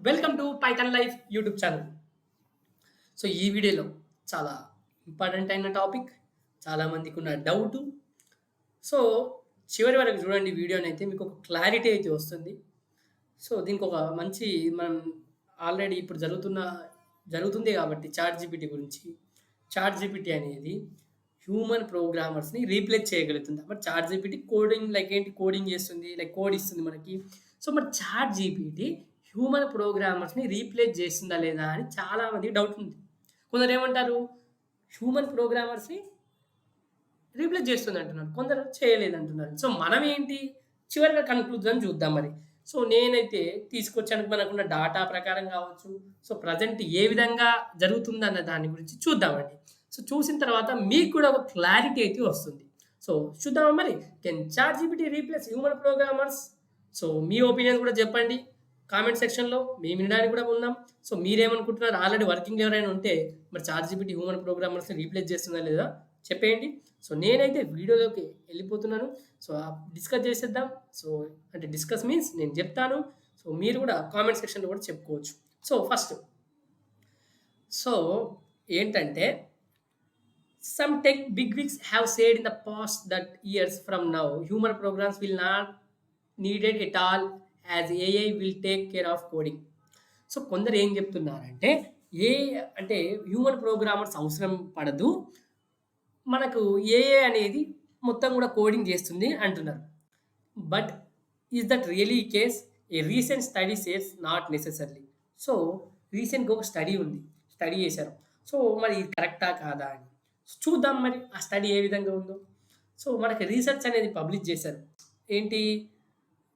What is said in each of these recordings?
Welcome to Python life YouTube channel. So, ఈ వీడియోలో చాలా ఇంపార్టెంట్ అయిన టాపిక్. చాలామందికి ఉన్న డౌటు. సో, చివరి వరకు చూడండి వీడియోనైతే మీకు ఒక క్లారిటీ అయితే వస్తుంది. సో, దీనికి ఒక మంచి మనం ఆల్రెడీ ఇప్పుడు జరుగుతుంది కాబట్టి చాట్‌జీపీటీ గురించి. చాట్‌జీపీటీ అనేది హ్యూమన్ ప్రోగ్రామర్స్‌ని రీప్లేస్ చేయగలుగుతుంది. బట్ చాట్‌జీపీటీ కోడింగ్ లైక్ ఏంటి కోడింగ్ చేస్తుంది. లైక్ కోడ్ ఇస్తుంది మనకి. సో, మరి చాట్‌జీపీటీ హ్యూమన్ ప్రోగ్రామర్స్‌ని రీప్లేస్ చేస్తుందా లేదా అని చాలా మందికి డౌట్ ఉంది. కొందరేమంటారు హ్యూమన్ ప్రోగ్రామర్స్‌ని రీప్లేస్ చేస్తుందంటున్నారు. కొందరు చేయలేదంటున్నారు. సో, మనమేంటి చివరిగా కన్క్లూజన్ చూద్దాం మరి. సో, నేనైతే తీసుకొచ్చాను మనకున్న డాటా ప్రకారం కావచ్చు. సో, ప్రెజెంట్ ఏ విధంగా జరుగుతుందన్న దాని గురించి చూద్దామండి. సో, చూసిన తర్వాత మీకు కూడా ఒక క్లారిటీ అయితే వస్తుంది. సో, చూద్దామా మరి? Can ChatGPT replace human programmers? So, me opinion కూడా చెప్పండి. కామెంట్ సెక్షన్‌లో మేము వినడానికి కూడా ఉన్నాం. సో, మీరేమనుకుంటున్నారు? ఆల్రెడీ వర్కింగ్ ఎవరైనా ఉంటే మరి చాట్‌జీపీటీ హ్యూమన్ ప్రోగ్రామర్స్‌ని రీప్లేస్ చేస్తుందా లేదా చెప్పేయండి. సో, నేనైతే వీడియోలోకి ఎళ్ళిపోతున్నాను. సో, డిస్కస్ చేసేద్దాం. సో, అంటే డిస్కస్ మీన్స్ నేను చెప్తాను. సో, మీరు కూడా కామెంట్ సెక్షన్‌లో కూడా చెప్పుకోవచ్చు. సో, ఫస్ట్ సో, ఏంటంటే some tech bigwigs have said in the past that years from now human programs will not needed at all as AI will take care of coding. So, కొందరు ఏం చెప్తున్నారంటే అంటే human programmers అవసరం పడదు. మనకు AI అనేది మొత్తం కూడా కోడింగ్ చేస్తుంది అంటున్నారు. But is that really case? A recent study says not necessarily. So, రీసెంట్‌గా ఒక స్టడీ ఉంది. స్టడీ చేశారు. సో, మరి ఇది కరెక్టా కాదా అని. చూద్దాం మరి ఆ స్టడీ ఏ విధంగా ఉందో. సో, మనకి రీసెర్చ్ అనేది పబ్లిష్ చేశారు. ఏంటి?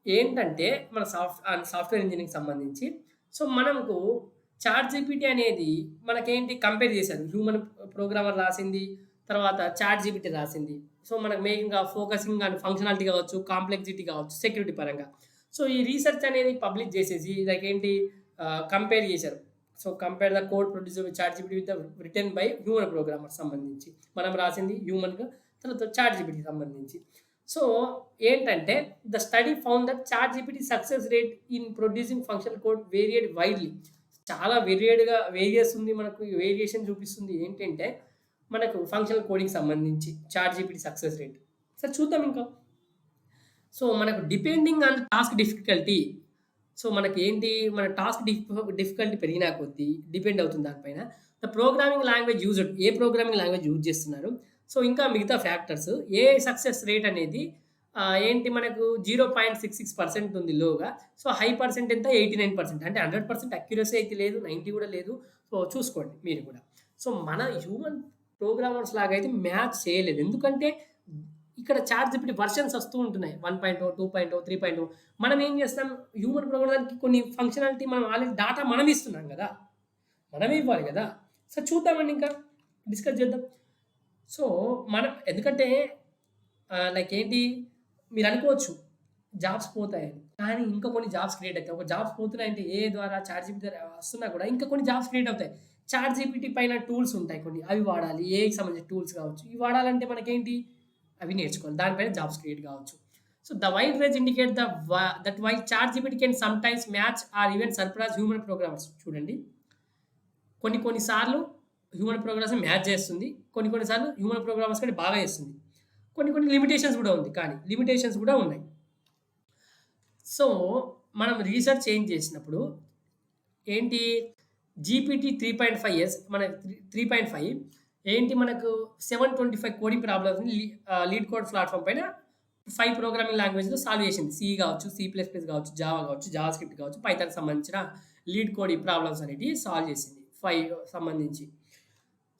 ఏంటంటే మన సాఫ్ట్‌వేర్ ఇంజినీరింగ్‌కి సంబంధించి. సో, మనకు చాట్‌జీపీటీ అనేది మనకేంటి కంపేర్ చేశారు. హ్యూమన్ ప్రోగ్రామర్ రాసింది, తర్వాత చాట్‌జీపీటీ రాసింది. సో, మనకు మెయిన్‌గా ఫోకసింగ్ అండ్ ఫంక్షనాలిటీ కావచ్చు, కాంప్లెక్సిటీ కావచ్చు, సెక్యూరిటీ పరంగా. సో, ఈ రీసెర్చ్ అనేది పబ్లిష్ చేసేసి లైక్ ఏంటి కంపేర్ చేశారు. So, compare the code produced with ChatGPT with the written by human programmer సంబంధించి. మనం రాసింది హ్యూమన్‌గా, తర్వాత చాట్‌జీపీటీకి సంబంధించి. సో, ఏంటంటే the study found that ChatGPT success rate in producing functional code varied widely. చాలా వేరియస్ ఉంది. మనకు వేరియేషన్ చూపిస్తుంది. ఏంటంటే మనకు ఫంక్షనల్ కోడింగ్‌కి సంబంధించి చాట్‌జీపీటీ సక్సెస్ రేట్. సరే చూద్దాం ఇంకా. సో, మనకు depending on task difficulty. So, మనకేంటి మన టాస్క్ డిఫికల్టీ పెరిగినా కొద్దీ డిపెండ్ అవుతుంది దానిపైన. The programming language used A programming language use చేస్తున్నారు. సో, ఇంకా మిగతా ఫ్యాక్టర్స్ ఏఐ సక్సెస్ రేట్ అనేది ఏంటి మనకు 0.66% ఉంది లోగా. సో, హై పర్సెంట్ ఎంత 89%. అంటే 100% అక్యురసీ అయితే లేదు. 90 కూడా లేదు. సో, చూసుకోండి మీరు కూడా. సో, మన హ్యూమన్ ప్రోగ్రామర్స్ లాగా అయితే మ్యాచ్ చేయలేదు. ఎందుకంటే ఇక్కడ చాట్‌జీపీటీ వెర్షన్స్ వస్తూ ఉంటున్నాయి. 1.0, 2.0, 3.0. మనం ఏం చేస్తాం హ్యూమన్ ప్రోగ్రామ్‌కి కొన్ని ఫంక్షనాలిటీ మనం ఆల్రెడీ డాటా మనం ఇస్తున్నాం గదా! మనమే ఇవ్వాలి గదా! సో, చూద్దామండి ఇంకా డిస్కస్ చేద్దాం. సో, మనం ఎందుకంటే లైక్ ఏంటి మీరనుకోవచ్చు జాబ్స్ పోతాయని. కానీ ఇంకా కొన్ని జాబ్స్ క్రియేట్ అయితాయి. ఒక జాబ్స్ పోతున్నాయంటే ఏఐ ద్వారా చాట్‌జీపీటీ ద్వారా వస్తున్నా కూడా ఇంకా కొన్ని జాబ్స్ క్రియేట్ అవుతాయి. చాట్‌జీపీటీ పైన టూల్స్ ఉంటాయి కొన్ని. అవి వాడాలి. ఏఐకి సంబంధించిన టూల్స్ కావచ్చు. ఇవి వాడాలంటే మనకేంటి అవి నేర్చుకోవాలి. దానిపైన జాబ్స్ క్రియేట్ కావచ్చు. So, the wide range indicate that while ChatGPT can sometimes match or even surpass human programmers. చూడండి. కొన్ని సార్లు హ్యూమన్ ప్రోగ్రామర్స్‌ని మ్యాచ్ చేస్తుంది. కొన్ని సార్లు హ్యూమన్ ప్రోగ్రామర్స్ కంటే బాగా చేస్తుంది. కొన్ని లిమిటేషన్స్ కూడా ఉంది. కానీ లిమిటేషన్స్ కూడా ఉన్నాయి. సో, మనం రీసెర్చ్ ఏం చేసినప్పుడు ఏంటి జీపీటీ 3.5 మన 3.5 ఏంటి మనకు 725 కోడింగ్ ప్రాబ్లమ్స్‌ని లీడ్ కోడ్ ప్లాట్‌ఫార్మ్ పైన 5 ప్రోగ్రామింగ్ లాంగ్వేజ్‌లో సాల్వ్ చేసింది. సి కావచ్చు, సి ప్లస్ ప్లస్ కావచ్చు, జావా కావచ్చు, జావా స్క్రిప్ట్ కావచ్చు, పైథాన్‌కి సంబంధించిన లీడ్ కోడ్ ఈ ప్రాబ్లమ్స్ అనేటివి సాల్వ్ చేసింది. 5 సంబంధించి.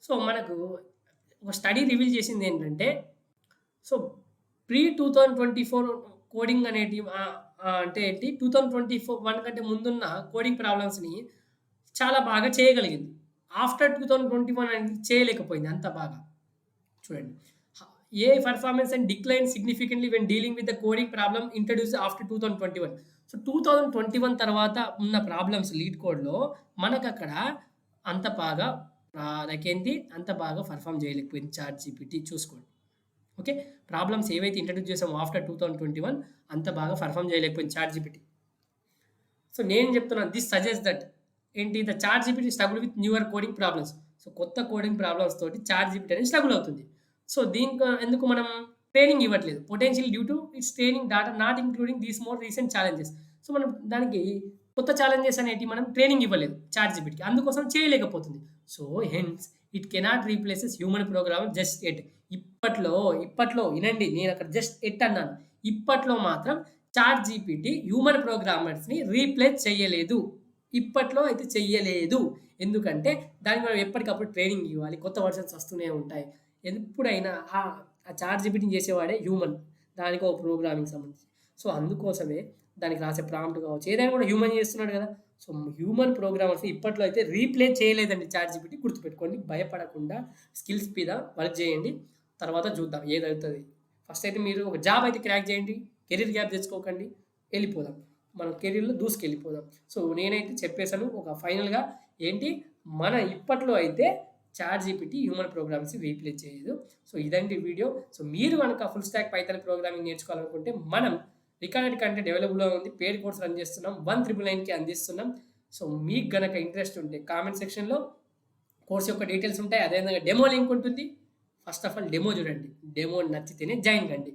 సో, మనకు ఒక స్టడీ రివీల్ చేసిందేంటంటే సో, ప్రీ 2024 కోడింగ్ అనేటివి అంటే ఏంటి 2021 కంటే ముందున్న కోడింగ్ ప్రాబ్లమ్స్‌ని చాలా బాగా చేయగలిగింది. ఆఫ్టర్ 2021 అనేది చేయలేకపోయింది అంత బాగా. చూడండి. హ AI performance and decline significantly when dealing with the coding problem introduced after 2021. So, 2021 తర్వాత ఉన్న ప్రాబ్లమ్స్ లీడ్ కోడ్‌లో మనకక్కడ అంత బాగా లైక్ ఏంటి అంత బాగా పెర్ఫార్మ్ చేయలేకపోయింది చాట్‌జీపీటీ చూసుకోండి. ఓకే. ప్రాబ్లమ్స్ ఏవైతే ఇంట్రొడ్యూస్ చేసామో ఆఫ్టర్ 2021 అంత బాగా పెర్ఫార్మ్ చేయలేకపోయింది చాట్‌జీపీటీ. సో నేను చెప్తున్నాను దిస్ సజెస్ట్ దట్ ఏంటి the chat GPT struggle with newer coding problems. So కొత్త కోడింగ్ ప్రాబ్లమ్స్ తోటి చాట్ జీపీటీ అనేది స్ట్రగుల్ అవుతుంది. సో దీనికి ఎందుకు మనం ట్రైనింగ్ ఇవ్వట్లేదు. Potential due to its training data not including these more recent challenges. So మనం దానికి కొత్త ఛాలెంజెస్ అనేటివి మనం ట్రైనింగ్ ఇవ్వలేదు చాట్ జీపీటీకి. అందుకోసం చేయలేకపోతుంది. So hence it cannot replaces human program just at. ఇప్పట్లో వినండి, నేను అక్కడ జస్ట్ ఎట్ అన్నాను. ఇప్పట్లో మాత్రం చాట్ జీపీటీ హ్యూమన్ ప్రోగ్రామర్స్‌ని రీప్లేస్ చేయలేదు. ఇప్పట్లో అయితే చెయ్యలేదు. ఎందుకంటే దానికి మనం ఎప్పటికప్పుడు ట్రైనింగ్ ఇవ్వాలి. కొత్త వెర్షన్స్ వస్తూనే ఉంటాయి. ఎప్పుడైనా ఆ చాట్ జీపీటీని చేసేవాడే హ్యూమన్. దానికో ప్రోగ్రామింగ్ సంబంధించి. సో అందుకోసమే దానికి రాసే ప్రాంప్ట్ కావచ్చు, ఏదైనా కూడా హ్యూమన్ చేస్తున్నాడు కదా! సో హ్యూమన్ ప్రోగ్రామర్స్‌ని ఇప్పట్లో అయితే రీప్లేస్ చేయలేదండి చాట్ జీపీటీ. గుర్తుపెట్టుకోండి. భయపడకుండా స్కిల్స్ మీద వర్క్ చేయండి. తర్వాత చూద్దాం ఏదవుతది. ఫస్ట్ అయితే మీరు ఒక జాబ్ అయితే క్రాక్ చేయండి. కెరీర్ గ్యాప్ తెచ్చుకోకండి. ఎళ్ళిపోదాం. మనం కెరీర్‌లో దూసుకెళ్ళిపోదాం. సో నేనైతే చెప్పేసాను. ఒక ఫైనల్‌గా ఏంటి, మన ఇప్పట్లో అయితే చాట్ జీపీటీ హ్యూమన్ ప్రోగ్రామ్స్‌ని రీప్లేస్ చేయదు. సో ఇదండి వీడియో. సో మీరు గనక ఫుల్ స్టాక్ పైథాన్ ప్రోగ్రామింగ్ నేర్చుకోవాలనుకుంటే మనం రికార్డెడ్ కంటెంట్ అవైలబుల్‌లో ఉంది. పెయిడ్ కోర్స్ రన్ చేస్తున్నాం. 1999కి అందిస్తున్నాం. సో మీకు గనక ఇంట్రెస్ట్ ఉంటే కామెంట్ సెక్షన్‌లో కోర్స్ యొక్క డీటెయిల్స్ ఉంటాయి. అదేవిధంగా డెమో లింక్ ఉంటుంది. ఫస్ట్ ఆఫ్ ఆల్ డెమో చూడండి. డెమో నచ్చితేనే జాయిన్ కండి.